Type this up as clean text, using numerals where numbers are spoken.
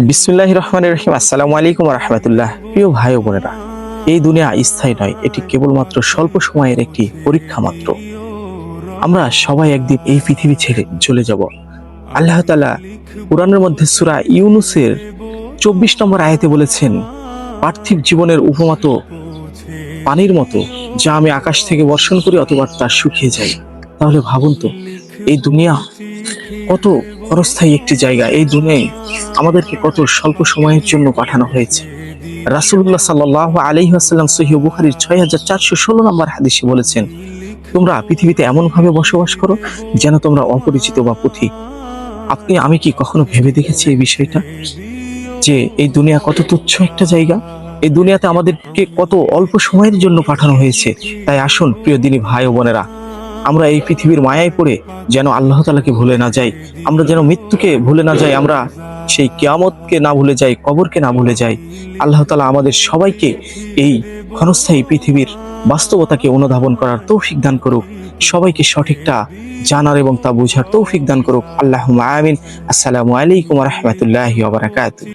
বিসমিল্লাহির রহমানির রহিম। আসসালামু আলাইকুম ওয়া রাহমাতুল্লাহ। প্রিয় ভাই ও বোনেরা, এই দুনিয়া স্থায়ী নয়, এটি কেবলমাত্র স্বল্প সময়ের একটি পরীক্ষা মাত্র। আমরা সবাই একদিন এই পৃথিবী ছেড়ে চলে যাব। আল্লাহ তাআলা কুরআনের মধ্যে সূরা ইউনূসের 24 নম্বর আয়াতে বলেছেন, পার্থিব জীবনের উপমা তো পানির মতো, যা আমি আকাশ থেকে বর্ষণ করি অথবা তা শুকিয়ে যায়। তাহলে ভাবুন তো, এই দুনিয়া কত ক্ষণস্থায়ী একটি জায়গা। এই দুনিয়ায় আমাদেরকে কত স্বল্প সময়ের জন্য পাঠানো হয়েছে। রাসূলুল্লাহ সাল্লাল্লাহু আলাইহি ওয়াসাল্লাম সহিহ বুখারীর 6416 নম্বর হাদিসে বলেছেন, তোমরা পৃথিবীতে এমন ভাবে বসবাস করো যেন তোমরা অপরিচিত বা পথিক। আমি কি কখনো ভেবে দেখেছি এই বিষয়টা, যে এই দুনিয়া কত তুচ্ছ একটা জায়গা? এই দুনিয়াতে আমাদেরকে কত অল্প সময়ের জন্য পাঠানো হয়েছে। তাই আসুন প্রিয় দিনী ভাই ও বোনেরা, আমরা এই পৃথিবীর মায়ায় পড়ে যেন আল্লাহ তাআলাকে ভুলে না যাই, আমরা যেন মৃত্যুকে ভুলে না যাই, আমরা সেই কিয়ামতকে না ভুলে যাই, কবরকে না ভুলে যাই। আল্লাহ তাআলা আমাদের সবাইকে এই ক্ষণস্থায়ী পৃথিবীর বাস্তবতাকে অনুধাবন করার তৌফিক দান করুক, সবাইকে সঠিকটা জানার এবং তা বোঝার তৌফিক দান করুক। আল্লাহুম্মা আমিন। আসসালামু আলাইকুম ওয়া রাহমাতুল্লাহি ওয়া বারাকাতুহু।